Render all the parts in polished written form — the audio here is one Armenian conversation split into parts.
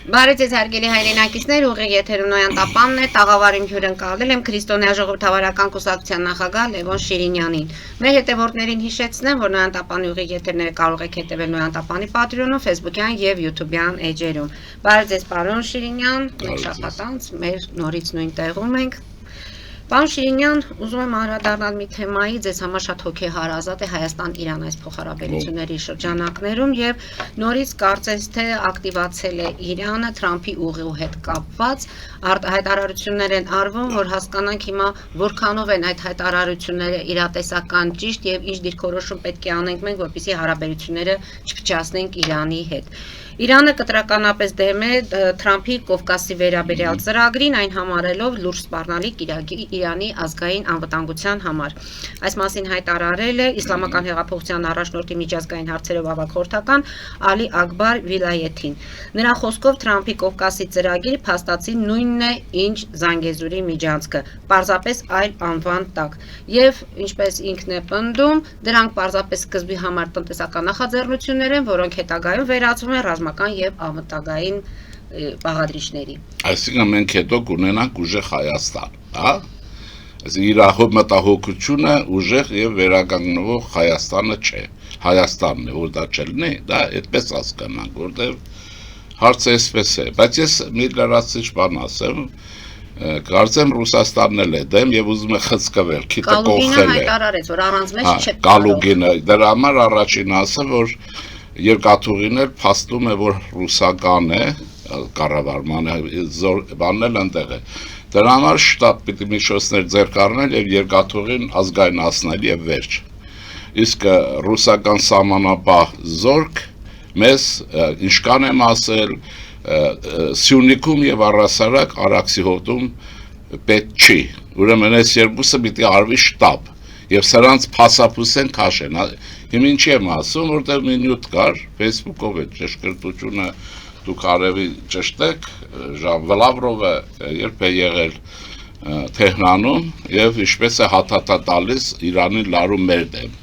Բարի ձեզ հարգելի հայրենակիցներ, ուղիղ եթերում Նոյան Տապանն է, տաղավարին հյուրընկալել եմ Քրիստոնյա ժողովրդավարական կուսակցության նախագահ Լևոն Շիրինյանին։ Մեր հետևորդներին հիշեցնեմ, որ Նոյան Տապանի ուղիղ եթերները կարող եք հետևել Նոյան Տապանի Patreon-ում, Facebook-յան եւ YouTube-յան էջերում։ Բարի ձեզ, պարոն Շիրինյան, մեկ շաբաթ անց մեր նորից նույն տեղում ենք։ Պարոն Շիրինյան, ուզում եմ անդրադառնալ մի թեմայի, ձեզ համար շատ հոգեհարազատ է Հայաստան-Իրան այս փոխհարաբերությունների շրջանակներում եւ նորից կարծես թե ակտիվացել է Իրանը Թրամփի ուղիու հետ կապված հայտարարություններ են արվում, որ հասկանանք հիմա որքանով են այդ հայտարարությունները իրատեսական ճիշտ եւ ինչ դիրքորոշում պետք է անենք մենք, որպեսզի հարաբերությունները չփչացնենք Իրանի հետ։ Իրանը կտրականապես դեմ է Թրամփի Կովկասի վերաբերյալ ծրագրին, այն համարելով լուրջ սպառնալիք Իրանի ազգային անվտանգության համար։ Այս մասին հայտարարել է Իսլամական հեղափոխության առաջնորդի միջազգային հարցերով ավագ խորհրդական Ալի Ակբար Վիլայեթին։ Նրա խոսքով Թրամփի Կովկասի ծրագիրը փաստացի նույնն է, ինչ Զանգեզուրի միջանցքը, պարզապես այլ անվան տակ։ Եվ ինչպես ինքն է պնդում, դրանք պարզապես սկզբի համար տնտեսական նախաձեռնություններ են, որոնք հետագայում վերածվում են ռազմական եւ անվտանգային բաղադրիչների։ Այսինքն մենք հետո կունենանք ուժեղ Հայաստան, հա? Իր մտահոգությունը ուժեղ եւ վերականգնվող Հայաստանը չէ։ Հայաստանն է, որ դա չլինի, դա այդպես հասկանանք, որտեղ հարցը էսպես է, բայց ես մի լրացուցիչ բան ասեմ, կարծեմ Ռուսաստանն էլ է դեմ եւ ուզում է խցկվել, քիթը կողել է։ Կալուգինը հայտարարեց, որ առանց մեզ չէ։ Կալուգինը դրա համար առաջին ասը, որ երկաթուղին էլ փաստում է, որ ռուսական է, կառավարմանը զոր բանն էլ ընդեղ է։ Դրա համար շտապ պիտի միջոցներ ձեռք առնել եւ երկաթուղին ազգայնացնել եւ վերջ։ Իսկ ռուսական սահմանապահ զորք մեզ ինչքան եմ ասել Սյունիքում եւ առասարակ Արաքսի հոտում պետք չի։ Ուրեմն այս երկուսը պիտի արվի շտապ եւ սրանց փասափուսեն քաշեն։ Հիմա ինչի եմ ասում, որտեղ մի նյութ կար Facebook-ով է ճշգրտությունը դուք արևի ճշտեք, Վլավրովը երբ է եղել Թեհրանում եւ ինչպես է հաթաթա տալիս Իրանին լարում մեր դեմ։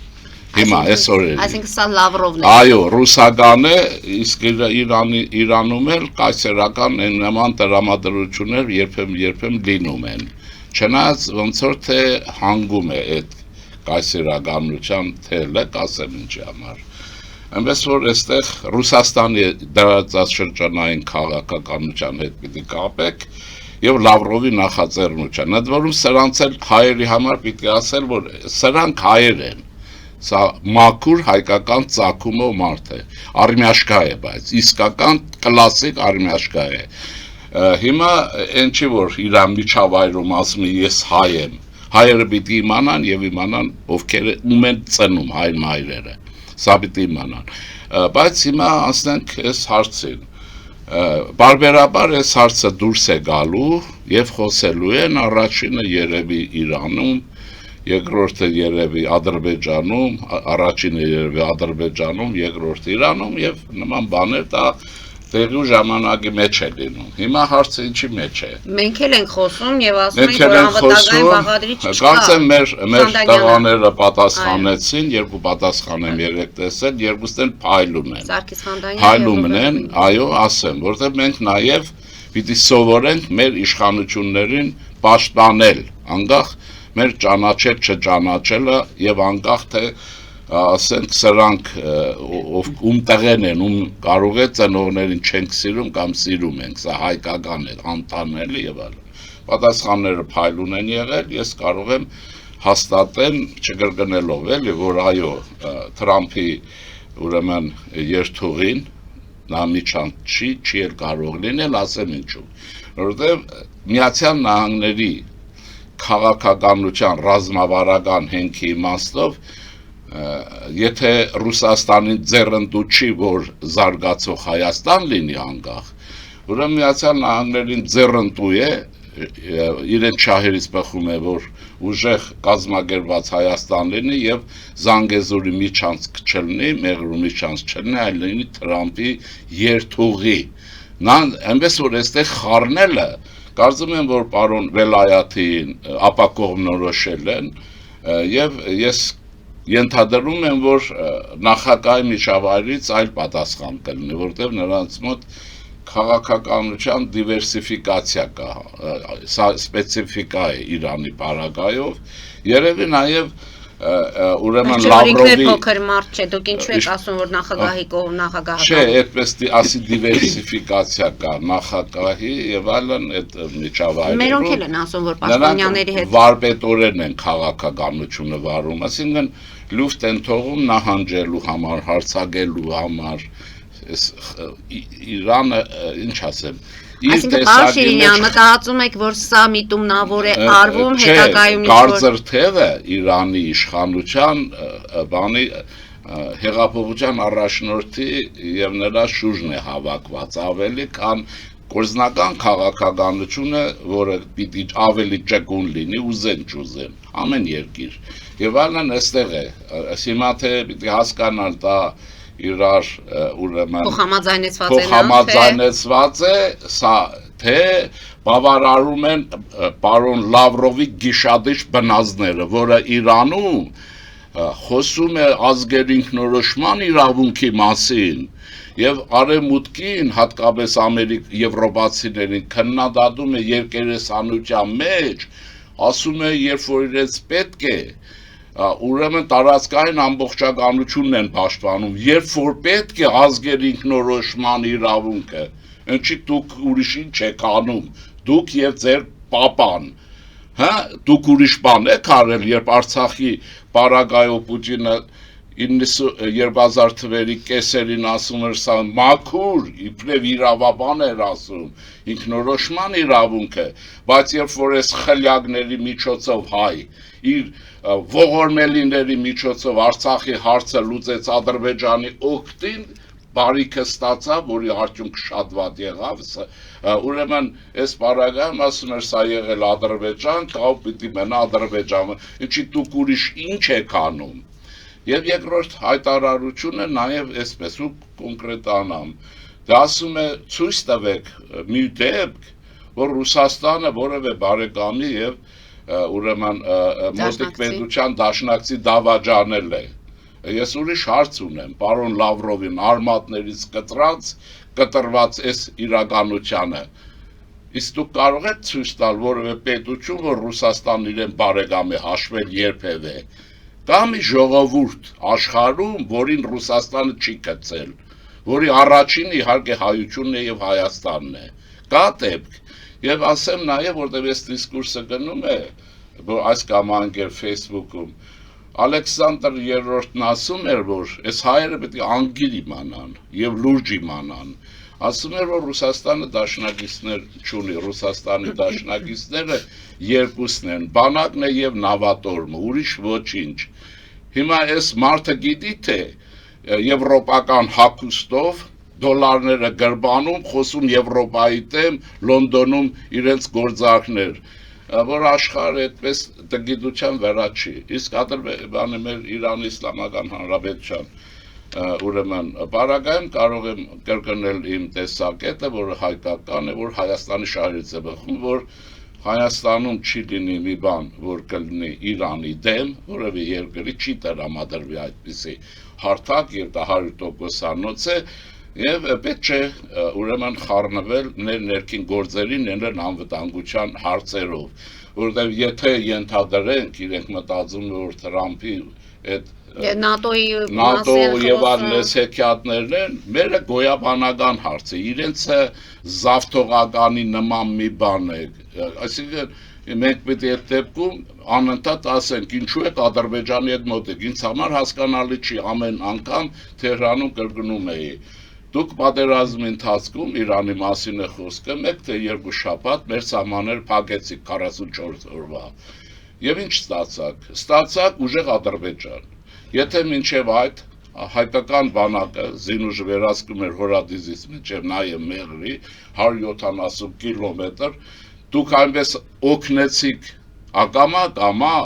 Հիմա այս օրերին։ Այսինքն սա Լավրովն է։ Այո, ռուսական է, իսկ Իրանում էլ կայսերական նման տրամադրություններ երբեմն լինում են։ Չնայած ոնց որ թե հանգում է այդ կայսերականության թելը, կասեմ ինչի համար։ Այնպես որ այստեղ Ռուսաստանի դրածած շրջանային քաղաքականության հետ պիտի կապեք եւ Լավրովի նախաձեռնության։ Ընդ որում սրանց էլ հայերի համար պիտի ասել, որ սրանք հայեր են։ Սա մաքուր հայկական ծագումով մարդ է, արմյաշկա է, բայց իսկական կլասիկ արմյաշկա է։ Հիմա այն չի, որ Իրան միջավայրում ասում է ես հայ եմ, հայերը պիտի իմանան եւ իմանան ովքեր ում են ծնում հայ մայրերը, սա պիտի իմանան։ Բայց հիմա ասենք այս հարցին, բարբերաբար այս հարցը դուրս է գալու եւ խոսելու են առաջինը երևի Իրանում, երկրորդը երևի Ադրբեջանում, առաջինը երևի Ադրբեջանում, երկրորդը Իրանում եւ նման բաներ դա տեղի ժամանակի մեջ է լինում։ Հիմա հարցը ինչի մեջ է։ Մենք էլ ենք խոսում եւ ասում ենք, որ անվտանգային բաղադրիչ չկա։ Կարծեմ մեր տղաները պատասխանեցին, երկու պատասխան եմ երեք տեսել, երկուսն էլ փայլում են։ Սարգիս Խանդանյանը Փայլում են, այո, ասեմ, որտեղ մենք նաեւ պիտի սովորենք մեր իշխանություններին պաշտպանել, անկախ մեր ճանաչել չճանաչելը եւ անկախ թե ասենք սրանք ում տեղեն են, ում կարող է ծնողներին չենք սիրում կամ սիրում ենք, սա հայկական է, անտանելի եւ այլն։ Պատասխանները փայլուն են եղել, ես կարող եմ հաստատել, չկրկնելով էլի, որ այո, Թրամփի ուրեմն երթուղին նա միջանց չի էլ կարող լինել, ասեմ ինչու։ Որովհետեւ Միացյալ Նահանգների քաղաքականության ռազմավարական հենքի իմաստով եթե Ռուսաստանի ձեռնտու չի, որ զարգացող Հայաստան լինի անկախ, ուրեմն Միացյալ Նահանգներին ձեռնտու է, իրեն շահերից բխում է, որ ուժեղ կազմակերպված Հայաստան լինի եւ Զանգեզուրի միջանցք չլինի, Մեղրու միջանցք չլինի, այլ լինի Թրամփի երթուղի։ Նա այնպես որ այստեղ խառնելը, կարծում եմ, որ պարոն Վելայաթին ապակողմնորոշել են եւ ես ենթադրում եմ, որ նախագահի միջավայրից այլ պատասխան կլինի, որտեղ նրանց մոտ քաղաքականության դիվերսիֆիկացիա կա, սա սպეციფիկա է Իրանի բարագայով, երևի նաև ուրեմն Լավրովի փոքր մարդ չէ, դուք ինչու եք ասում, որ նախագահի կողմ նախագահական։ Չէ, այդպես ասի դիվերսիֆիկացիա կա նախագահի եւ այլն այդ միջավայրերում։ Մերոնք էլ են ասում, որ պաշտոնյաների հետ վարպետորեն են քաղաքականությունը վարում, այսինքն լուֆտ են թողում նահանջելու համար, հարցակելու համար, Իրանը ինչ ասեմ, Այսինքն պարոն Շիրինյան, մտածում եք, որ սա միտումնավոր է արվում հետագայում կարծր թևը Իրանի իշխանության բանի հեղափոխության առաջնորդի եւ նրա շուրջն է հավաքված ավելի քան գործնական քաղաքականությունը, որը պիտի ավելի ճկուն լինի, ուզեն չուզեն, ամեն երկիր։ Եվ այլն այստեղ է, հիմա թե պիտի հասկանալ դա իրար ուրեմն փոխհամաձայնեցված է, սա թե բավարարում են պարոն Լավրովի գիշադիչ բնազդները, որը Իրանում խոսում է ազգերի ինքնորոշման իրավունքի մասին եւ արևմուտքին, հատկապես եվրոպացիներին քննադատում է երկերեսանության մեջ, ասում է, երբ որ իրենց պետք է ուրեմն տարածքային ամբողջականությունն են պաշտպանում, երբ որ պետք է ազգերի ինքնորոշման իրավունքը, ինչի դուք ուրիշին չեք անում, դուք եւ ձեր պապան, հա, դուք ուրիշ բան եք արել, երբ Արցախի պարագայով Պուտինը 2000 թվերի կեսերին ասում էր սա մաքուր, իբրև իրավաբան էր ասում, ինքնորոշման իրավունքը, բայց երբ որ այս խլյակների միջոցով հայ, իր ողորմելիների միջոցով Արցախի հարցը լուծեց Ադրբեջանի օգտին, բարիքը ստացավ, որի արդյունքը շատ վատ եղավ, ուրեմն այս պարագայում ասում էր սա եղել Ադրբեջան, կավ պիտի մնա Ադրբեջանը, ինչի դուք ուրիշ ինչ եք անում։ Եվ երկրորդ հայտարարությունը նաև այսպես ու կոնկրետանամ, դա ասում է ցույց տվեք մի դեպք, որ Ռուսաստանը որևէ բարեկամի եւ ուրեմն մոտիկ պետության դաշնակցի դավաճանել է։ Ես ուրիշ հարց ունեմ, պարոն Լավրովին արմատներից կտրված այս իրականությանը, իսկ դուք կարող եք ցույց տալ որևէ պետություն, որ Ռուսաստանն իրեն բարեկամ է հաշվել երբևէ։ Կա մի ժողովուրդ աշխարհում, որին Ռուսաստանը չի գցել, որի առաջին իհարկե հայությունն է եւ Հայաստանն է։ Կա դեպք, եւ ասեմ նաեւ, որտեղ այս դիսկուրսը գնում է, որ այս կամ անգեր Facebook-ում Ալեքսանդր III-ն ասում էր, որ այս հայերը պետք է անգիր իմանան եւ լուրջ իմանան։ Ասում էր, որ Ռուսաստանը դաշնակիցներ չունի, Ռուսաստանի դաշնակիցները երկուսն են, բանակն է եւ նավատորմը, ուրիշ ոչինչ։ Հիմա այս մարդը գիտի թե եվրոպական հագուստով դոլարները գրբանում, խոսում Եվրոպայի դեմ, Լոնդոնում իրենց գործարքներ, որ աշխարհը այդպես դգիտության վրա չի։ Իսկ ադրբեջանը մեր Իրանի Իսլամական Հանրապետության ուրեմն բարագայում կարող եմ կրկնել իմ տեսակետը, որը հայկական է, որ Հայաստանի շահերից է բխում, որ Հայաստանում չի լինի մի բան, որ կլինի Իրանի դեմ, որևէ երկրի չի տրամադրվի այդպիսի հարթակ եւ դա 100%-անոց է եւ պետք չէ ուրեմն խառնվել ներքին գործերին, ներքին անվտանգության հարցերով, որովհետեւ եթե ենթադրենք, իրենք մտածում որ Թրամփի այդ ՆԱՏՕ-ի եւ այլն հեքիաթներն են, մերը գոյաբանական հարց է, իրենցը զավթողականի նման մի բան է, այսինքն մենք պետք է այդ դեպքում անընդհատ ասենք, ինչու է Ադրբեջանի հետ մոտիկ, ինձ համար հասկանալի չի, ամեն անգամ Թեհրանում կրկնում էի, դուք պատերազմի ընթացքում Իրանի մասին է խոսքը, մեկ թե երկու շաբաթ մեր սահմանները փակեցիք 44 օրվա, եւ ինչ ստացաք, ստացաք ուժեղ Ադրբեջան, եթե մինչև այդ հայկական բանակը զինուժ վերահսկում էր Հորադիզից մինչև նաև Մեղրի 170 կիլոմետր, դուք այնպես օգնեցիք ակամա,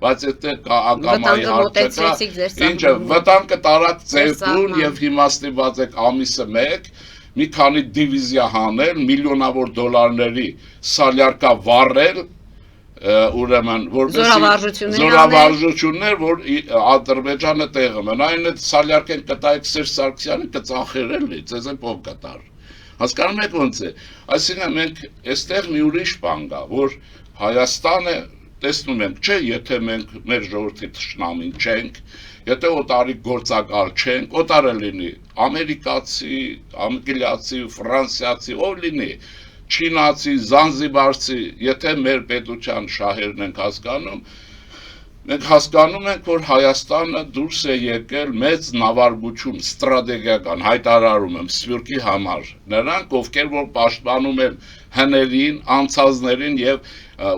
բայց այդ ակամայի հարցը ինչը վտանգը տարած ձերքուն եւ հիմա ստիպված եք ամիսը մեկ մի քանի դիվիզիա հանել, միլիոնավոր դոլարների սալյարկա վառել, ուրեմն որպես զորավարժություններ, որ Ադրբեջանը տեղը մնա, այն այդ սալյարկեն կտայք Սերժ Սարգսյանը կծախեր էլի, ձեզ են փող կտար։ Հասկանում եք ոնց է։ Այսինքն մենք այստեղ մի ուրիշ բան կա, որ Հայաստանը տեսնում ենք, չէ, եթե մենք մեր ժողովրդի թշնամին չենք, եթե օտարի գործակալ չենք, օտարը լինի ամերիկացի, անգլիացի, ֆրանսիացի, ով լինի, չինացի, զանզիբարցի, եթե մեր պետության շահերն ենք հասկանում, մենք հասկանում ենք, որ Հայաստանը դուրս է եկել մեծ նավարկություն, ստրատեգիական, հայտարարում եմ, Սփյուռքի համար, նրանք, ովքեր որ պաշտպանում են հներին, անցածներին եւ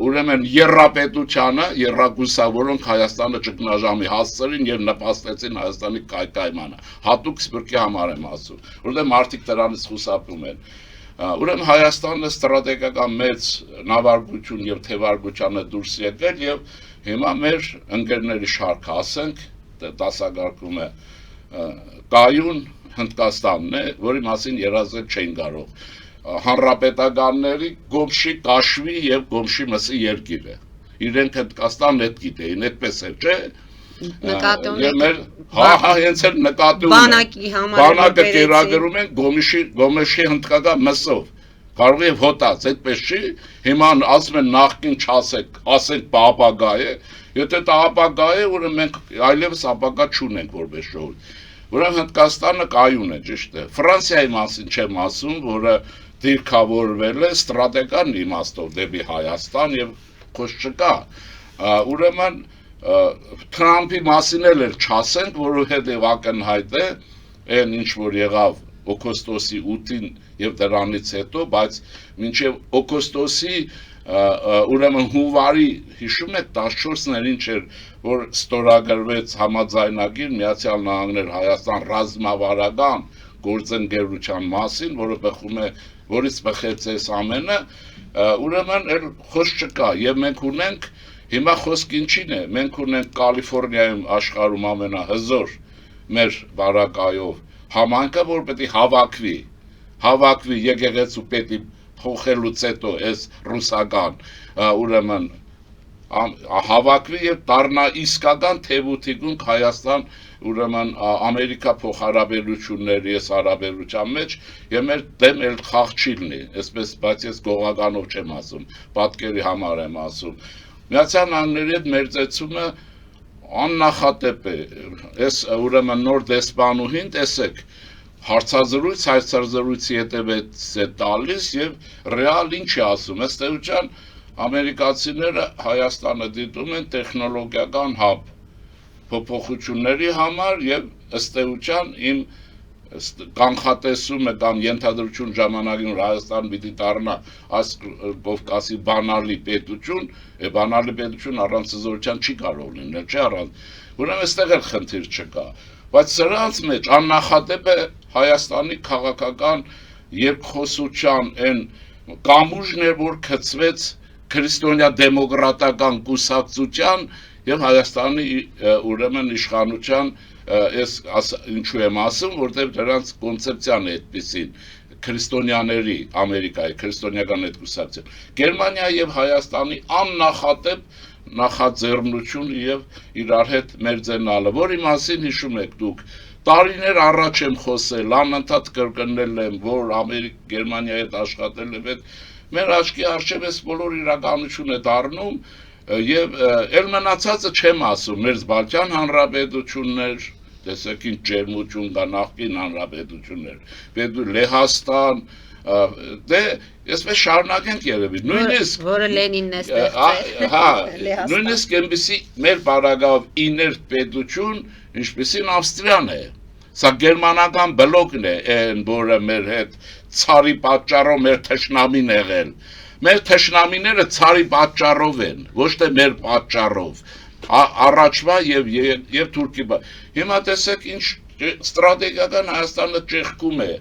ուրեմն երրապետությանը, երրակուսավորոնք Հայաստանը ճգնաժամի հասցրին եւ նպաստեցին Հայաստանի կայկայմանը, հատուկ Սփյուռքի համար եմ ասում, որտեղ մարդիկ դրանից խուսափում են։ Ուրեմն Հայաստանը ստրատեգիական մեծ նավարկություն եւ թևարկությանը դուրս եկել եւ հիմա մեր ընկերների շարքը ասենք դասակարգում է կայուն Հնդկաստանն է, որի մասին երազել չեն կարող։ Հանրապետականների Գոմշի, Կաշվի եւ Գոմշի մսի երկիր է։ Իրենք Հնդկաստանն այդ գիտեին, այդպես է, չէ՞։ Նկատի ունեք։ Հա, հենց էլ նկատի ունեք։ Բանակի համար բանակը կերակրում են Գոմշի հնդկական մսով։ Կարող է հոտած, այդպես չի, հիմա ասում են նախքին չասեք, ասենք ապագա է, եթե դա ապագա է, ուրեմն մենք այլևս ապագա չունենք որպես ժողովուրդ։ Ուրեմն Հնդկաստանը կայուն է, ճիշտ է։ Ֆրանսիայի մասին չեմ ասում, որը դիրքավորվել է ստրատեգիական իմաստով դեպի Հայաստան եւ խոսք չկա։ Ուրեմն Թրամփի մասին էլ չասենք, որովհետեւ ակնհայտ է, այն ինչ որ եղավ օգոստոսի 8-ին եւ դրանից հետո, բայց մինչեւ օգոստոսի ուրեմն հունվարի հիշում եք 14-ն էր ինչ էր, որ ստորագրվեց համաձայնագիր Միացյալ Նահանգներ Հայաստան ռազմավարական գործընկերության մասին, որը բխում է, որից բխեց այս ամենը, ուրեմն էլ խոսք չկա եւ մենք ունենք հիմա խոսք ինչին է, մենք ունենք Կալիֆոռնիայում աշխարհում ամենահզոր մեր բարակայով համայնքը, որ պետք է հավաքվի եկեղեցու պետի փոխելուց հետո այս ռուսական ուրեմն հավաքվի եւ դառնա իսկական թեւութիկուն Հայաստան ուրեմն Ամերիկա փոխհարաբերությունների այս հարաբերության մեջ եւ մեր դեմ էլ խաղ չի լինի, այսպես, բայց ես գողականով չեմ ասում, պատկերի համար եմ ասում։ Միացյալ Նահանգների հետ մերձեցումը աննախադեպ է, այս ուրեմն նոր դեսպանուհին տեսեք հարցազրույցի հետևից է տալիս եւ ռեալ ինչ է ասում, ըստ էության ամերիկացիները Հայաստանը դիտում են տեխնոլոգիական հաբ փոփոխությունների համար եւ ըստ էության իմ կանխատեսումը կամ ենթադրություն ժամանակին որ Հայաստան պիտի դառնա այս Կովկասի բանալի պետություն, բանալի պետություն առանց զորության չի կարող լինել, չէ՞ առանց։ Ուրեմն այստեղ էլ խնդիր չկա, բայց սրանց մեջ աննախադեպ է Հայաստանի քաղաքական երկխոսության այն կամուրջն էր, որ գծվեց քրիստոնյա դեմոկրատական կուսակցության եւ Հայաստանի ուրեմն իշխանության այս ինչու եմ ասում, որտեղ դրանց կոնցեպցիան է այդպեսին քրիստոնյաների Ամերիկայի քրիստոնեական այդ կուսակցություն Գերմանիայի եւ Հայաստանի աննախադեպ նախաձեռնություն եւ իրար հետ մերձենալը, որի մասին հիշում եք դուք տարիներ առաջ եմ խոսել, անընդհատ կրկնել եմ, որ Գերմանիայի հետ աշխատել եմ, մեր աչքի առջև էս բոլոր իրականություն է դառնում եւ ել մնացածը չեմ ասում, մեր Բալթյան հանրապետություններ, տեսեք ինչ ջերմություն կա նախկին հանրապետություններ, Լեհաստան, դե այսպես շարունակենք երևի, նույնիսկ որը Լենինն է ստեղծել, հա, նույնիսկ այնպեսի մեր բարագավ իներտ պետություն, ինչպեսին Ավստրիան է, սա գերմանական բլոկն է, այն որը մեր հետ ցարի պատճառով մեր թշնամին եղել, մեր թշնամիները ցարի պատճառով են, ոչ թե մեր պատճառով, առաջվա եւ Թուրքի, հիմա տեսեք ինչ ստրատեգիական Հայաստանը ճեղքում է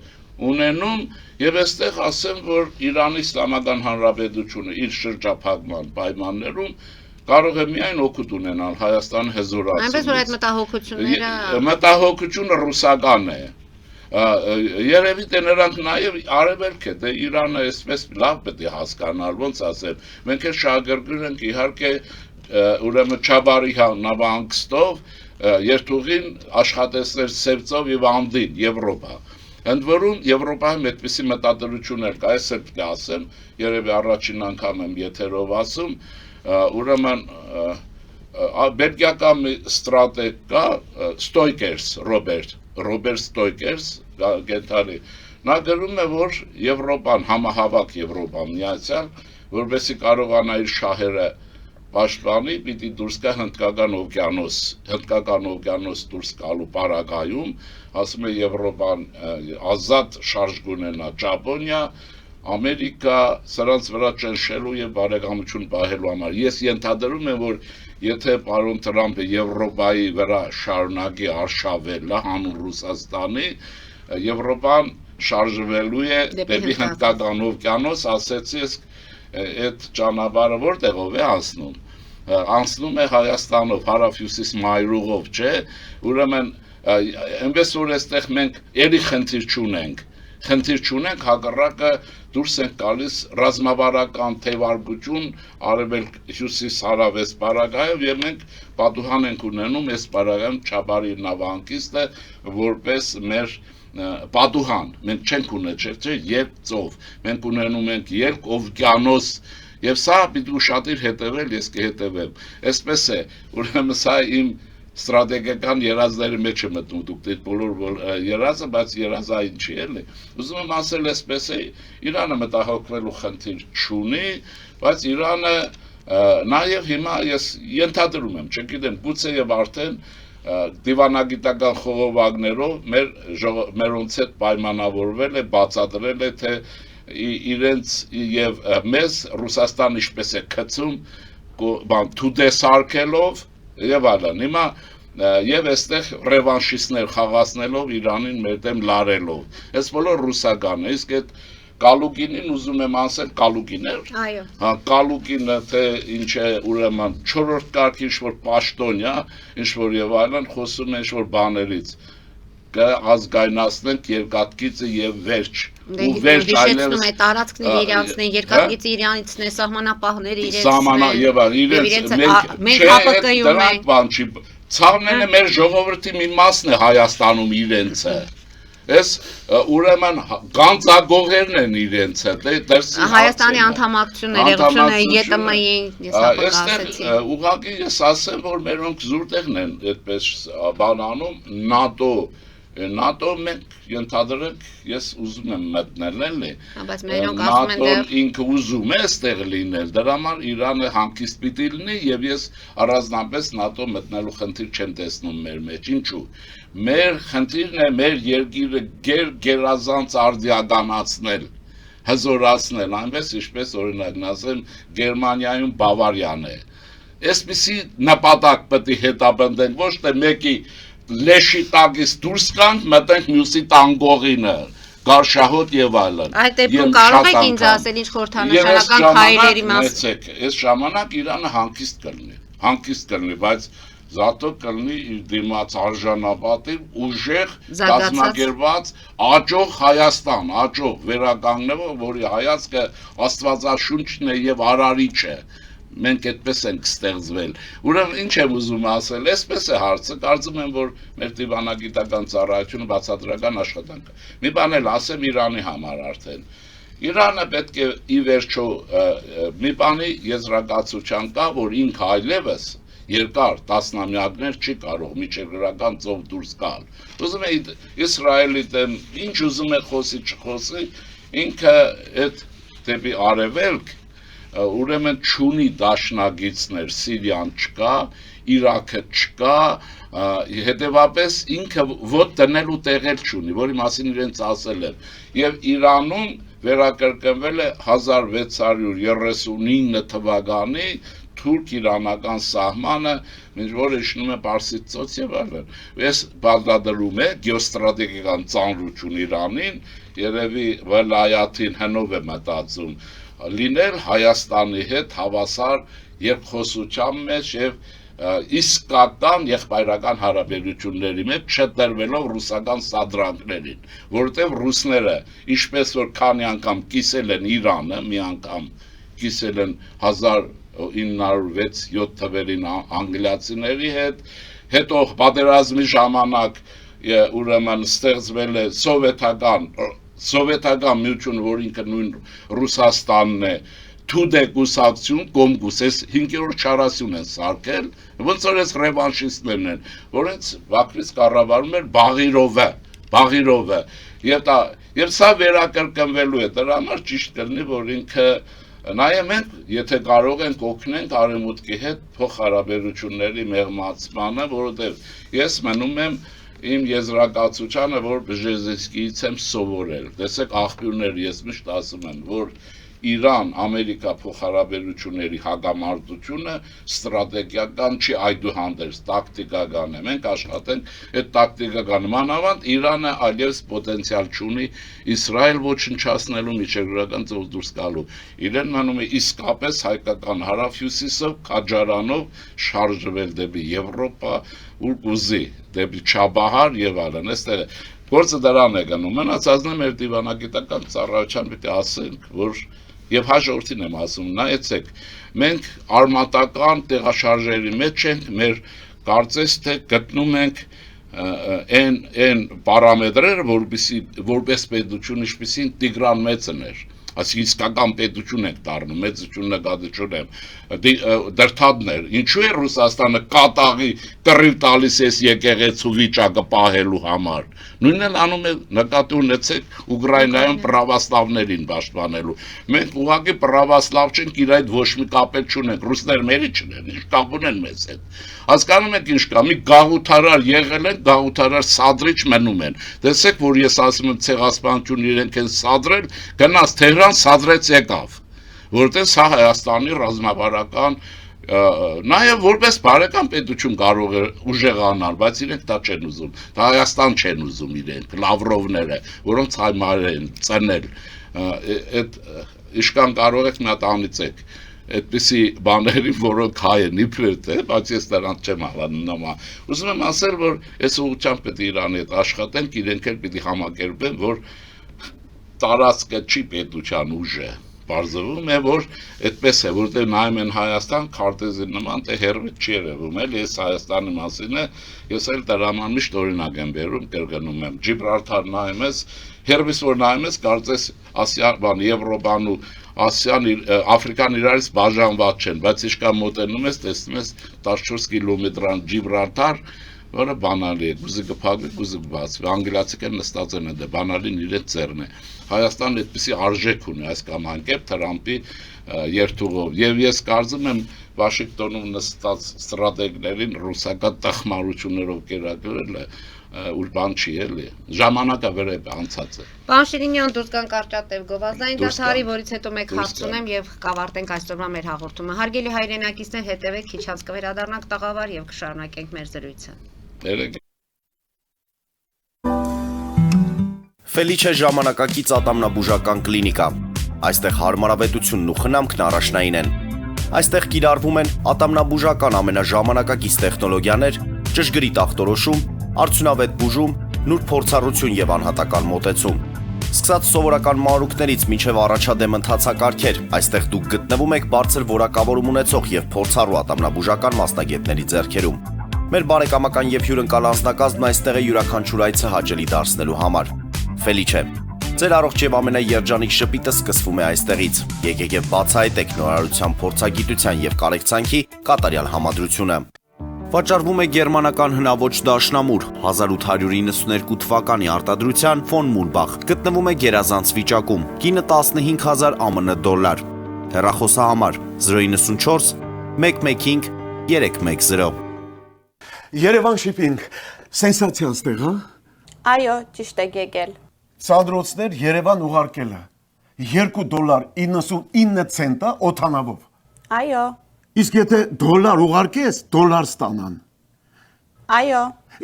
ունենում եւ այստեղ ասեմ, որ Իրանի Իսլամական Հանրապետությունը իր շրջափակման պայմաններում կարող է միայն օգուտ ունենալ Հայաստան հզորացնելուց։ Այնպես որ այդ մտահոգությունը ռուսական է։ Երևի թե նրանք նաեւ արևելք է, դե Իրանը այսպես լավ պետք է հասկանալ, ոնց ասեմ, մենք էլ շահագրգիռ ենք իհարկե ուրեմն Չաբարի նավահանգստով երթուղին աշխատեցնել Սևծով եւ Անդին Եվրոպա։ Ընդ որում Եվրոպայում այդպիսի մտադրություններ կա, ես էլ պետք է ասեմ, երևի առաջին անգամ եմ եթերով ասում, ուրեմն բելգիական ստրատեգ կա Ստոյկերս Ռոբերտ Ստոյկերս գետարի նա գրում է որ Եվրոպան համահավաք Եվրոպան միացյալ որովհետեւ կարողանա իր շահերը պաշտպանի պիտի դուրս գա հնդկական օվկիանոս դուրս գալու պարագայում ասում է Եվրոպան ազատ շարժ կունենա Ճապոնիա Ամերիկա սրանց վրա ճնշելու եւ բարեկամություն պահելու համար ես ենթադրում եմ որ եթե պարոն Տրամպը Եվրոպայի վրա շարունակի արշավելը հանուն Ռուսաստանի Եվրոպան շարժվելու է դեպի հնդկական օվկիանոս ասեցի ես այդ ճանապարհը որտեղով է անցնում է Հայաստանով հարավ-հյուսիս մայրուղով չէ ուրեմն այնպես որ այստեղ մենք ելի խնդիր չունենք հակառակը դուրս են գալիս ռազմավարական թևարգություն արևելք հյուսիս հարավես պարագայով եւ մենք պատուհան ենք ունենում այս պարագայում Չաբարի նավահանգիստը որպես մեր պատուհան մենք չենք ունեցել չէ երկ ծով մենք ունենում ենք երկ օվկիանոս եւ սա պիտի ուշադիր հետեւել ես կհետեւեմ այսպես է ուրեմն սա իմ ստրատեգիական երազների մեջ է մտնում դուք դե բոլոր երազը բայց երազային չի էլի ուզում եմ ասել այսպես է Իրանը մտահոգվելու խնդիր չունի բայց Իրանը նաեւ հիմա ես ենթադրում եմ չգիտեմ գուցե եւ արդեն դիվանագիտական խողովակներով մերոնց հետ պայմանավորվել է բացատրել է թե իրենց եւ մեզ Ռուսաստան ինչպես է գցում բան թուդեսարկելով եւ այլն հիմա եւ այստեղ ռևանշիստներ խաղացնելով Իրանին մեր դեմ լարելով այս բոլոր ռուսական է իսկ այդ Կալուկինին ուզում եմ ասել Կալուկիներ այո հա Կալուկինը թե ինչ է ուրեմն 4-րդ կարգի ինչ-որ պաշտոնյա ինչ-որ եւ այլն խոսում է ինչ-որ բաներից կազգայնացնենք երկաթգիծը եւ վերջ ու վերջ այլևս է տարածքն իրանցն են երկաթգիծը իրանցն է սահմանապահները իրենց մենք ՀԱՊԿ-ում ենք բան չի ցավնենը մեր ժողովրդի մի մասն է Հայաստանում իրենցը Ես ուրեմն գանձագողերն են իրենց հետ Հայաստանի անդամակցությունը ԵՏՄ-ին ես ասացի ուղղակի ես ասեմ որ մերոնք զուրտեղն են այդպես բանանում ՆԱՏՕ մենք ենթադրենք ես ուզում եմ մտնել էլի բայց մերոնք ասում են դեռ ինքը ուզում է այստեղ լինել դրա համար Իրանը հանգիստ պիտի լինի եւ ես առանձնապես ՆԱՏՕ մտնելու խնդիր չեմ տեսնում մեր մեջ ինչու մեր խնդիրն է մեր երկիրը գերազանց արդիականացնել հզորացնել այնպես ինչպես օրինակ ասեմ Գերմանիայում Բավարիան է այսպիսի նպատակ պետք է հետապնդենք ոչ թե մեկի լեշի տակից դուրս կանք մտենք մյուսի տանգողինը գարշահոտ եւ այլն այդ դեպքում կարող եք ինձ ասել ինչ խորհրդանշական քայլերի մասին այս ժամանակ Իրանը հանգիստ կլինի բայց Զատո կլինի իր դիմաց արժանապատիվ ուժեղ կազմակերպված աճող Հայաստան, աճող վերականգնվող, որի հայացքը աստվածաշունչն է եւ արարիչ է։ Մենք այդպես ենք ստեղծվել։ Ուրեմն ինչ եմ ուզում ասել, այսպես է հարցը, կարծում եմ, որ մեր դիվանագիտական ծառայությունը բացատրական աշխատանք է։ Մի բան էլ ասեմ Իրանի համար արդեն։ Իրանը պետք է ի վերջո մի բանի եզրակացության կա, որ ինքը այլևս երկար տասնամյակներ չի կարող միջերգրական ծով դուրս գալ։ Ուզում է Իսրայելի դեմ ինչ ուզում է խոսի չխոսի, ինքը այդ դեպի արևելք ուրեմն չունի դաշնագիցներ, Սիրիան չկա, Իրաքը չկա, հետևապես ինքը ոտ տնելու տեղեր չունի, որի մասին իրենց ասել են։ Եվ Իրանում վերակրկնվել է 1639 թվականի թուրք-իրանական սահմանը, որ իջնում է Պարսից ծոց եւ այլն։ Ես բաղդադրում է գեոստրատեգիական ծանրություն Իրանին, երևի վլայաթին հնով է մտածում լինել Հայաստանի հետ հավասար երկխոսության մեջ եւ իսկական եղբայրական հարաբերությունների մեջ չդրվելով ռուսական սադրանքներին, որովհետեւ ռուսները ինչպես որ քանի անգամ կիսել են Իրանը, մի անգամ կիսել են 1906-7 թվերին անգլիացիների հետ, հետո պատերազմի ժամանակ ուրեմն ստեղծվել է սովետական միություն, որ ինքը նույն Ռուսաստանն է, թուդե կուսակցություն, կոմկուս, այս 5-րդ չարասյուն են սարքել, ոնց որ այս ռևանշիստներն են, որոնց Բաքվից կառավարում էր Բաղիրովը, եւ սա վերակրկնվելու է, դրա համար ճիշտ կլինի, որ ինքը նայե մենք, եթե կարող ենք օգնենք Արևմուտքի հետ փոխհարաբերությունների մեղմացմանը, որովհետեւ ես մնում եմ իմ եզրակացությանը, որ Բժեզինսկիից եմ սովորել, տեսեք աղբյուրներ, ես միշտ ասում եմ, որ Իրան-Ամերիկա փոխհարաբերությունների հագամարտությունը ստրատեգիական չի, այդուհանդերձ տակտիկական է, մենք աշխատենք այդ տակտիկական մանավանդ Իրանը այլևս պոտենցիալ չունի Իսրայել ոչնչացնելու միջերգրական ծով դուրս գալու, իրեն մնում է իսկապես հայկական հարավ-հյուսիսով, քաջարանով շարժվել դեպի Եվրոպա, ուր կուզի, դեպի Չաբահար եւ այլն, այստեղ գործը դրան է գնում, մնացածն է մեր դիվանագիտական ծառայության պիտի ասենք, որ եւ հաջորդին եմ ասում, նայեցեք, մենք արմատական տեղաշարժերի մեջ ենք, մեր կարծես թե գտնում ենք այն պարամետրերը, որպես պետություն, ինչպիսին Տիգրան Մեծն էր, այսինքն իսկական պետություն ենք դառնում, մեծություն նկատի չունեմ, դրթադներ, ինչու է Ռուսաստանը կատաղի կռիվ տալիս էս եկեղեցու վիճակը պահելու համար, նույնն էլ անում է նկատի ունեցեք Ուկրաինայում պրավասլավներին պաշտպանելու, մենք ուղղակի պրավասլավ չենք, իր այդ ոչ մի կապ չունենք, ռուսներ մերի չունեն, ինչ կապ ունեն մեզ հետ, հասկանում եք ինչ կա, մի գաղութարար եղել են, գաղութարար սադրիչ մնում են, տեսեք, որ ես ասում եմ ցեղասպանություն իրենք են սադրել, գնաց Թեհրան սադրեց եկավ, որտեղ սա Հայաստանի ռազմավարական նաև որպես բարեկամ պետություն կարող է ուժեղանալ, բայց իրենք դա չեն ուզում, դա Հայաստան չեն ուզում իրենք, Լավրովները, որոնց հայմար են ծնել, այդ իշքան կարող եք մի հատ անիծեք, այդպիսի բաների, որոնք հայ են իբրև թե, բայց ես դրանց չեմ ալանում, ուզում եմ ասել, որ այս ուղղությամբ պետք է Իրանի հետ աշխատենք, իրենք էլ պիտի համակերպեն, որ տարածքը չի պետության ուժը, բարձվում է, որ այդպես է, որտեղ նայում են Հայաստան, քարտեզի նման, թե հերվից չի երևում, էլ ես Հայաստանի մասին է, ես էլ դրա համար միշտ օրինակ եմ բերում, կրկնում եմ, Ջիբրալթար նայում ես, հերվից որ նայում ես, կարծես Եվրոպան ու Ասիան, Աֆրիկան իրարից բաժանված չեն, բայց իշքան մոտենում ես, տեսնում ես 14 կիլոմետրան Ջիբրալթար, որը բանալի է, գուզի կփակվի, գուզի կբացվի, անգլիացիքն նստած են դե բանալին իրենց ձեռն է։ Հայաստանն այդպիսի արժեք ունի այս կամ անկերպ Թրամփի երթուղով, եւ ես կարծում եմ Վաշինգտոնում նստած ստրատեգներին ռուսական տխմարություններով կերակրելը ուր բան չի էլի, ժամանակը վրա անցած է։ Պարոն Շիրինյան, դուրս գանք Կարճատև գովազդային դադարի, որից հետո մեկ հարց ունեմ եւ կավարտենք այսօրվա մեր հաղորդումը։ Հարգելի հայրենակիցներ, հետևեք, քիչ անց կվերադառնանք տաղավար եւ կշարունակենք մեր զրույցը։ Ֆելիչե ժամանակակից ատամնաբուժական կլինիկա։ Այստեղ հարմարավետությունն ու խնամքն առաջնային են։ Այստեղ կիրառվում են ատամնաբուժական ամենաժամանակակից տեխնոլոգիաներ, ճշգրիտ ախտորոշում, արդյունավետ բուժում, նուրբ փորձառություն եւ անհատական մոտեցում։ Սկսած սովորական մանրուքներից մինչև առաջադեմ ընթացակարգեր, այստեղ դուք գտնվում եք բարձր որակավորում ունեցող եւ փորձառու ատամնաբուժական մասնագետների ձեռքերում։ Մեր բարեկամական եւ հյուրընկալ անձնակազմն այստեղ է յուրաքանչյուր այցը հաճելի դարձնելու համար։ Ֆելիչե, ձեր առողջ եւ ամենաերջանիկ շպիտը սկսվում է այստեղից։ Եկեք եւ բացահայտեք նորարարության փորձագիտության եւ կարեկցանքի կատարյալ համադրությունը։ Վաճառվում է գերմանական հնաոճ դաշնամուր 1892 թվականի արտադրության ֆոն Մուրբախ, գտնվում է գերազանց վիճակում, կինը 15000 ԱՄՆ դոլար։ Հեռախոսահամար 094 115 310։ Երևան շիփինգ, սենսացիա ստեղ, հա։ Այո, ճիշտ եք եկել։ Սադրոցներ Երևան ուղարկելը $2.99 օթանավով։ Այո, Իսկ եթե դոլար ուղարկես, դոլար ստանան։ այո,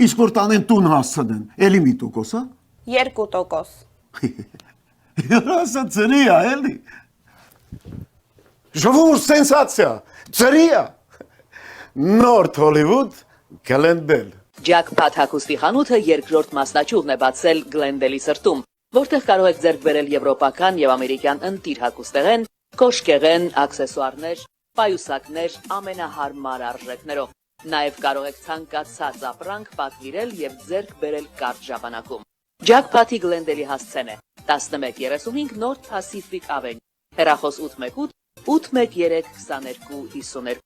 Իսկ որ տանեն տուն հասցնեն, էլի մի տոկոս, հա։ 2%։ Ասա ծրի է, էլի։ Ժողովուրդ սենսացիա, ծրի է։ Նորթ Հոլիվուդ, Գլենդել։ Ջակփաթ հագուստի խանութը երկրորդ մասնաճյուղն է բացել Գլենդելի սրտում, որտեղ կարող եք ձեռք բերել եվրոպական եւ ամերիկյան ընտիր հագուստեղեն, կոշկեղեն, աքսեսուարներ, պայուսակներ ամենահարմար արժեքներով։ Նաև կարող եք ցանկացած ապրանք պատվիրել եւ ձեռք բերել կարճ ժամանակում։ Jackpot-ի Glendale-ի հասցեն է 1135 North Pacific Avenue, հեռախոս 818 813 2252։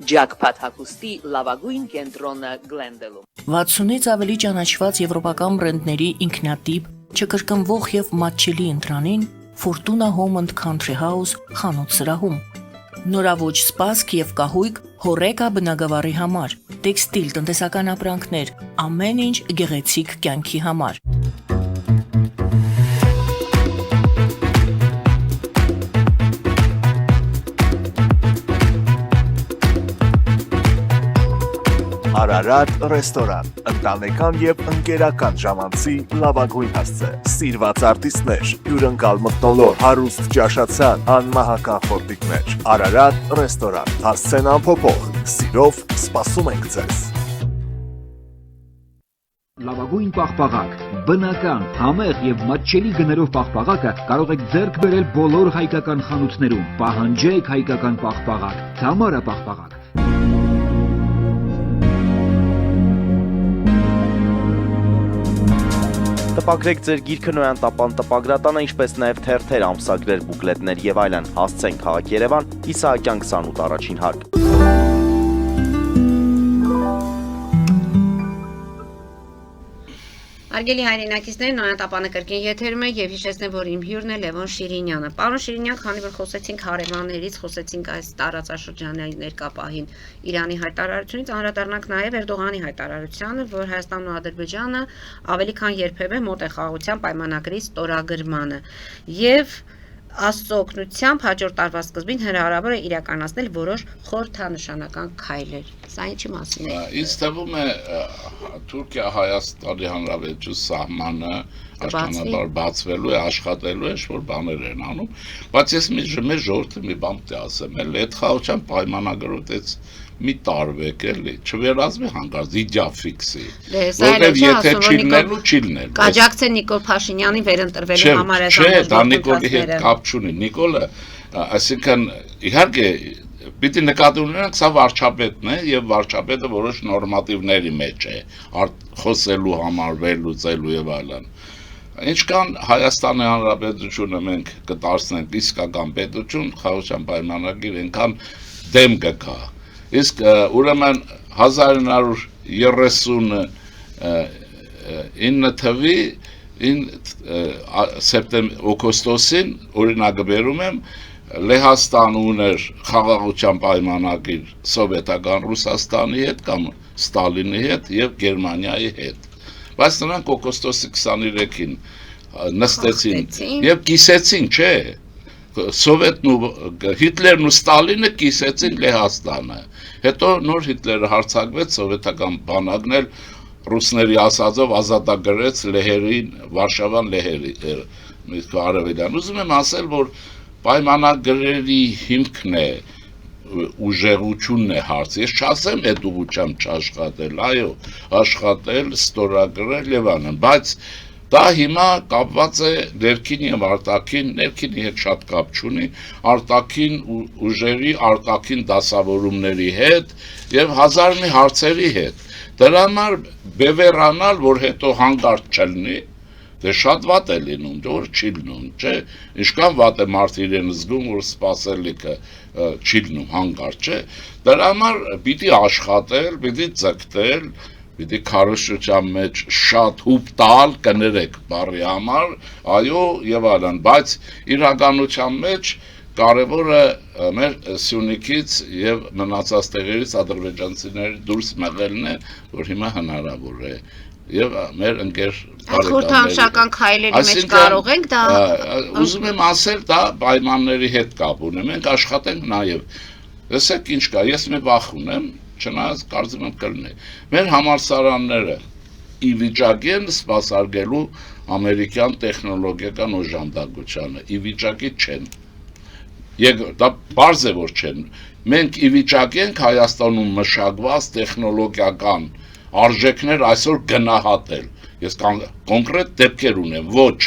Jackpot հագուստի լավագույն կենտրոնը Glendale-ում։ 60-ից ավելի ճանաչված եվրոպական բրենդների ինքնատիպ, չկրկնվող եւ մատչելի ընտրանին Fortuna Home and Country House խանութ սրահում։ Նորավոճ սպասք եւ կահույք հորեկա բնագավառի համար, տեքստիլ տնտեսական ապրանքներ, ամեն ինչ գեղեցիկ կյանքի համար։ Արարատ ռեստորան, ընտանեկան եւ ընկերական ժամանցի լավագույն հասցե, սիրված արտիստներ, հյուրընկալ մթնոլորտ, հարուստ ճաշացան, անմահական խորտիկներ, Արարատ ռեստորան, հասցեն անփոփոխ, սիրով սպասում ենք ձեզ։ Լավագույն պաղպաղակ, բնական, համեղ եւ մատչելի գներով պաղպաղակը կարող եք ձեռք բերել բոլոր հայկական խանութներում։ Պահանջեք հայկական պաղպաղակ, Թամարա պաղպաղակ։ Տպագրեք ձեր գիրքը Նոյան տապան տպագրատանը, ինչպես նաև թերթեր, ամսագրեր, բուկլետներ եւ այլն։ Հասցեն քաղաք Երևան, Իսահակյան 28 առաջին հարկ։ Արգելի հայրենակիցներ, Նոյան տապանը կրկին եթերում է եւ հիշեցնեմ, որ իմ հյուրն է Լևոն Շիրինյանը։ Պարոն Շիրինյան, քանի որ խոսեցինք հարևաններից, խոսեցինք այս տարածաշրջանի ներկապահին Իրանի հայտարարությունից, անդրադառնանք նաեւ Էրդողանի հայտարարությանը, որ Հայաստանն ու Ադրբեջանը ավելի քան երբևէ մոտ է խաղաղության պայմանագրի ստորագրմանը եւ Աստծո օգնությամբ հաջորդ տարվա սկզբին հնարավոր է իրականացնել որոշ խորհրդանշանական քայլեր։ Սա ինչի մասին է։ Ինձ թվում է Թուրքիա-Հայաստանի Հանրապետություն սահմանը աշտանաբար բացվելու է, աշխատելու է, ինչ-որ բաներ են անում, բայց ես մեր ժողովրդը մի բան պետք է ասեմ, այդ խաղաղության պայմանագրոտից մի տարվեք էլի, չվերածվի հանկարծ իդյաֆիքսի, որտեղ եթե չիլնելու, չիլնելու։ Կաջակցեն Նիկոլ Փաշինյանին վերընտրվելու համար Չէ, դա Նիկոլի հետ կապ չունի, Նիկոլը, այսինքն իհարկե պիտի նկատի ունենանք, սա վարչապետն է եւ վարչապետը որոշ նորմատիվների մեջ է, խոսելու համար, վերլուծելու եւ այլն։ Ինչքան Հայաստանի Հանրապետությունը մենք կդարձնենք իսկական պետություն, խաղաղության պայմանագիր, այնքան դեմ կգա։ Իսկ ուրեմն 1939 թվի օգոստոսին օրինակը բերում եմ Լեհաստանը ուներ խաղաղության պայմանագիր սովետական Ռուսաստանի հետ կամ Ստալինի հետ եւ Գերմանիայի հետ, բայց նրանք օգոստոսի 23-ին նստեցին եւ կիսեցին, չէ, Սովետն ու Հիտլերն ու Ստալինը կիսեցին Լեհաստանը, հետո նոր Հիտլերը հարձակվեց, սովետական բանակն էլ ռուսների ասածով ազատագրեց Լեհերին, Վարշավան Լեհերի արևելյան։ Ուզում եմ ասել, որ պայմանագրերի հիմքն է, ուժեղությունն է հարցը։ Ես չասեմ այդ ուղղությամբ չաշխատել, այո, աշխատել, ստորագրել եւ այլն, բայց դա հիմա կապված է ներքին եւ արտաքին, ներքինի հետ շատ կապ չունի, արտաքին ուժերի, արտաքին դասավորումների հետ եւ հազար մի հարցերի հետ։ Դրա համար բևեռանալ, որ հետո հանգարտ չլինի, դե շատ վատ է լինում, որ չի լինում, չէ՞։ Ինչքան վատ է մարդ իրեն զգում, որ սпасելիքը չի լինում հանգարտ, չէ՞։ Դրա համար պիտի աշխատել, պիտի ձգտել, պիտի քարոզչության մեջ շատ հուպ տալ, կներեք բարի համար, այո եւ այլն, բայց իրականության մեջ կարևորը մեր Սյունիքից եւ մնացած տեղերից ադրբեջանցիների դուրս մղելն է, որ հիմա հնարավոր է եւ մեր ընկեր խորհրդանշական քայլերի մեջ կարող ենք դա ուզում եմ ասել, դա պայմանների հետ կապ ունի, մենք աշխատենք նաեւ, լսեք ինչ կա, ես մի բախ ունեմ, չնայած կարծում եմ կլինի։ Մեր համալսարանները ի վիճակի են սպասարկելու ամերիկյան տեխնոլոգիական օժանդակությանը, ի վիճակի չեն։ Դա բարձ է որ չեն։ Մենք ի վիճակի ենք Հայաստանում մշակված տեխնոլոգիական արժեքներ այսօր գնահատել։ Ես կոնկրետ դեպքեր ունեմ, ոչ,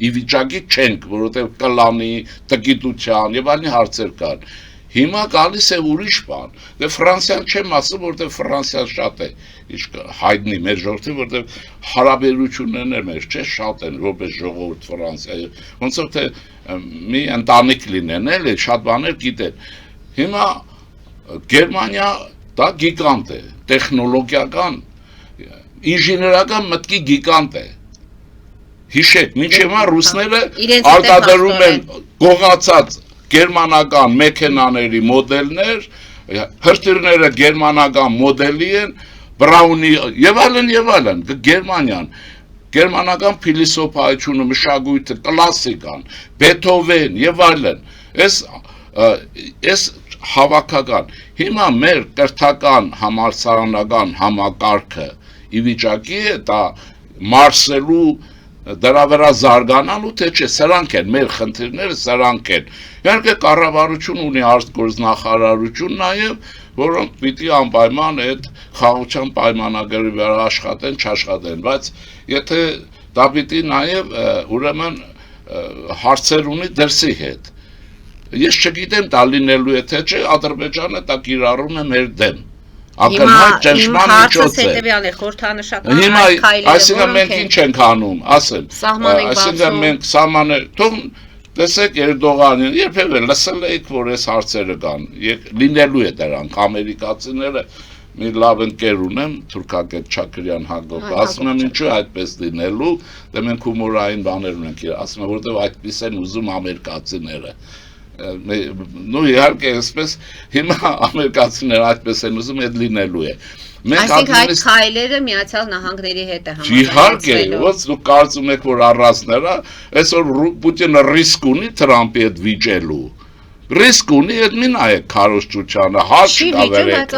ի վիճակի չենք, որովհետև կլանի, տգիտության եւ այլն հարցեր կան։ Հիմա գալիս է ուրիշ բան։ Դե Ֆրանսիան չեմ ասում, որտեղ Ֆրանսիան շատ է հայտնի մեր ժողովրդի, որտեղ հարաբերություններն էլ մեր չէ շատ են, որպես ժողովուրդ Ֆրանսիայի։ Ոնց որ թե մի ընտանիք լինեն, էլի շատ բաներ գիտեն։ Հիմա Գերմանիա դա գիգանտ է, տեխնոլոգիական, ինժեներական մտքի գիգանտ է։ Հիշեք, մինչև հիմա ռուսները արտադրում են գողացած գերմանական մեքենաների մոդելներ, հրթիռները գերմանական մոդելի են, Բրաունի եւ այլն, Գերմանիան, գերմանական փիլիսոփայությունը, մշակույթը, կլասիկան, Բեթհովեն եւ այլն, այս հավաքական։ Հիմա մեր կրթական համալսարանական համակարգը ի վիճակի է դա մարսելու դրա վրա զարգանալու թե չէ, սրանք են մեր խնդիրները, սրանք են։ Իհարկե կառավարություն ունի արտգործնախարարություն նաև, որոնք պիտի անպայման այդ խաղաղության պայմանագրի վրա աշխատեն, չաշխատեն, բայց եթե դա պիտի նաև ուրեմն հարցեր ունի դրսի հետ։ Ես չգիտեմ դա լինելու է թե չէ, Ադրբեջանը դա կիրառում է մեր դեմ։ Ակնհայտ ճնշման միջոց է։ Հիմա այսինքն մենք ինչ ենք անում, ասեմ, այսինքն մենք սահմանը թող տեսեք Էրդողանին, երբևէ լսել եք, որ այս հարցերը կան, լինելու է դրանք, ամերիկացիները մի լավ ընկեր ունեմ, Թուրքագետ Չակրյան Հակոբ, ասում եմ ինչու այդպես լինելու, դե մենք հումորային բաներ ունենք, ասում եմ որտեվ այդպես են ուզում ամերիկացիները։ Նու իհարկե այսպես հիմա ամերիկացիները այդպես են ուզում այդ լինելու է։ Այսինքն այդ քայլերը Միացյալ Նահանգների հետ է համաձայնվել։ Իհարկե, ոնց դուք կարծում եք որ առանցները, այսօր Պուտինը ռիսկ ունի Թրամփի հետ վիճելու։ Ռիսկ ունի այդ մի նայեք քարոզչությանը, հաշ կա վերեք։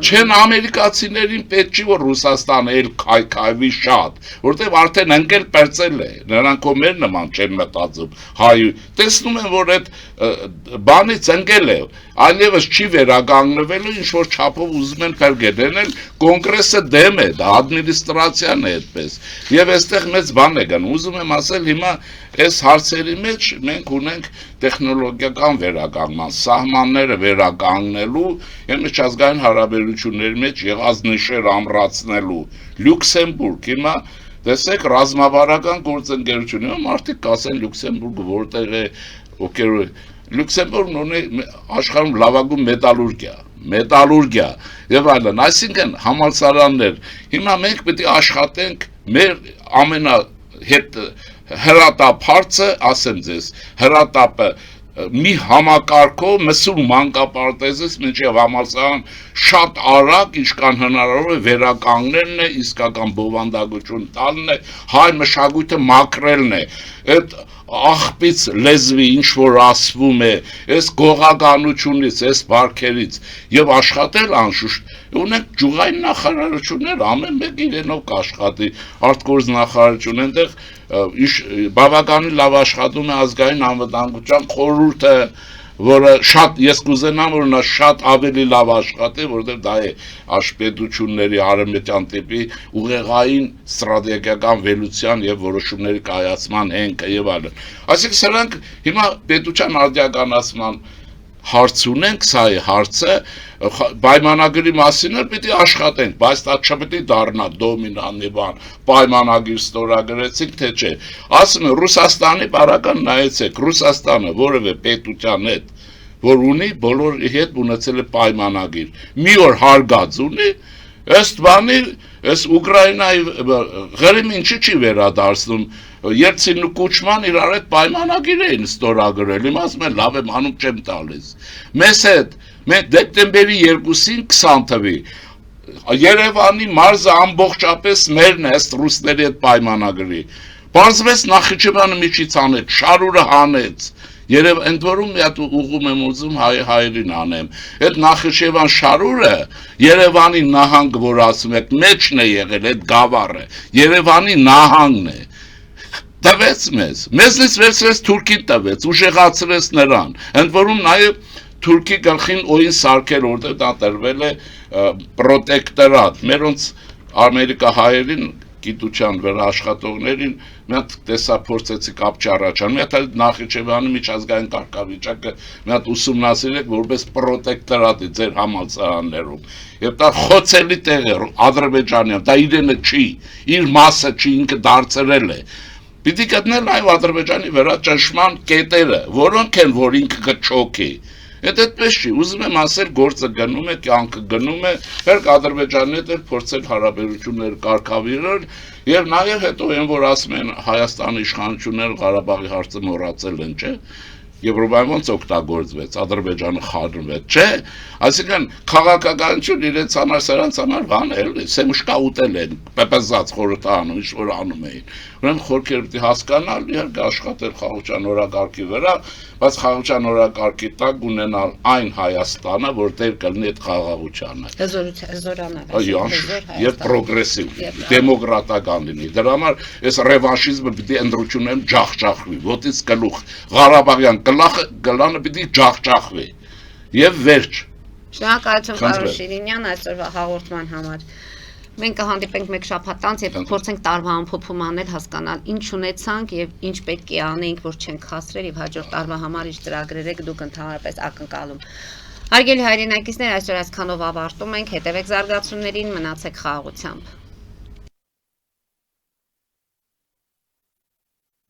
Չեն ամերիկացիներին պետք չի որ Ռուսաստանը էլ քայքայվի շատ, որտեղ արդեն ընկել պերծել է, նրանք ո մեր նման չեն մտածում, հայ, տեսնում են որ այդ բանից ընկել է, այլևս չի վերականգնվելու, ինչ որ չափով ուզում են փրկել, կոնգրեսը դեմ է, դա ադմինիստրացիան է այդպես։ Եվ այստեղ մեծ բան է գնում, ուզում եմ ասել հիմա այս հարցերի մեջ մենք ունենք տեխնոլոգիական վերականգնման, սահմանները վերականգնելու եւ միջազգային հարաբերությունների մեջ եղած նշեր ամրացնելու։ Լյուքսեմբուրգ հիմա տեսեք ռազմավարական գործընկերություն, մարդիկ կասեն Լյուքսեմբուրգը որտեղ է, Լյուքսեմբուրգն ունի աշխարհում լավագույն մետալուրգիա եւ այլն, այսինքն համալսարաններ։ Հիմա մենք պետք է աշխատենք մեր ամենահետ հրատապ հարցը, ասեմ ձեզ, հրատապը մի համակարգով մսում մանկապարտեզից մինչև համալսարան շատ արագ, ինչքան հնարավոր է վերականգնելն է, իսկական բովանդակություն տալն է, հայ մշակույթը մաքրելն է, այդ աղբից լեզվի ինչ որ ասվում է, այս գողականությունից, այս բարքերից եւ աշխատել անշուշտ ունենք ջուղային նախարարություններ, ամեն մեկ իրենով կաշխատի, արտգործնախարարություն, այնտեղ բավականին լավ աշխատում է ազգային անվտանգության խորհուրդը, որը շատ ես կուզենամ որ նա շատ ավելի լավ աշխատի, որտեղ դա է աշպետությունների արևմտյան տիպի ուղեղային ստրատեգիական վերլուծության եւ որոշումների կայացման հենքը եւ այլն։ Այսինքն սրանք հիմա պետության արդիականացման հարց ունենք, սա է հարցը, պայմանագրի մասին էլ պիտի աշխատենք, բայց դա չպետք է դառնա դոմինանտի բան, պայմանագիր ստորագրեցինք, թե չէ։ Ասում եմ Ռուսաստանի բարական նայեցեք, Ռուսաստանը որևէ պետության հետ, որ ունի բոլորի հետ ունեցել է պայմանագիր, մի օր հարգած ունի, ըստ բանի, այս Ուկրաինայի Ղրիմին չի վերադարձնում, Ելցինն ու Կուչման իրար հետ պայմանագիր էին ստորագրել, հիմա ասում են լավ եմ անում չեմ տալիս։ Մեզ հետ մենք դեկտեմբերի 2-ին 20 թվի Երևանի մարզը ամբողջապես մերն է ըստ ռուսների հետ պայմանագրի։ Պարզվեց Նախիջևանը միջից անեց, Շարուրը հանեց։ Երև ընդ որում մի հատ ուղում եմ ուզում հայերին անեմ։ Այդ Նախիջևան Շարուրը Երևանի նահանգ որ ասում եք մեջն է եղել այդ գավառը, Երևանի նահանգն է։ Տվեց մեզնից վերցրեց Թուրքին տվեց, ուժեղացրեց նրան, ընդ որում նաև Թուրքի գլխին օին սարքել, որտեղ դա տրվել է պրոտեկտորատ, մերոնց ամերիկահայերին գիտության վրա աշխատողներին մի հատ տեսա փորձեցի կապ չառաջան, մի հատ էլ Նախիջևանի միջազգային կարգավիճակը մի հատ ուսումնասիրեք որպես պրոտեկտորատի ձեր համալսարաններում։ Եվ դա խոցելի տեղ է Ադրբեջանյան, դա իրենը չի, իր մասը չի, ինքը դարձրել է։ Պիտի գտնել այո Ադրբեջանի վրա ճնշման կետերը, որոնք են, որ ինքը կչոքի։ Այդ այդպես չի, ուզում եմ ասել գործը գնում է, կյանքը գնում է, հերկ Ադրբեջանի հետ էլ փորձել հարաբերություններ կարգավիճել եւ նաեւ հետո այն որ ասում են Հայաստանի իշխանությունները Ղարաբաղի հարցը մոռացել են, չէ՞։ Եվրոպայում ոնց օգտագործվեց, Ադրբեջանը խառնվեց, չէ՞։ Այսինքն քաղաքականություն իրենց համար սրանց համար բան է, սեմուշկա ուտել են, պեպեզած խորհրդանում, ինչ որ անում էին։ Ուրեմն խորքերը պիտի հասկանալ, իհարկե աշխատել խաղաղության օրակարգի վրա, բայց խաղաղության օրակարգի տակ ունենալ այն Հայաստանը, որ դեր կլինի այդ խաղաղությանը։ Զորանալ։ Եվ պրոգրեսիվ, դեմոկրատական լինի։ Դրա համար այս ռևանշիզմը պիտի ընդրություններում ջախջախվի, ոտից գլուխ, Ղարաբաղյան գլանը պիտի ջախջախվի։ Եվ վերջ։ Շնորհակալություն պարոն Շիրինյան այսօրվա հաղորդման համար։ Մենք կհանդիպենք մեկ շաբաթ անց եւ փորձենք տարվա ամփոփում անել, հասկանալ ինչ ունեցանք եւ ինչ պետք է անենք, որ չենք հասրել եւ հաջորդ տարվա համար ինչ ծրագրեր եք դուք ընդհանրապես ակնկալում։ Հարգելի հայրենակիցներ, այսօր այսքանով ավարտում ենք, հետևեք զարգացումներին, մնացեք խաղաղությամբ։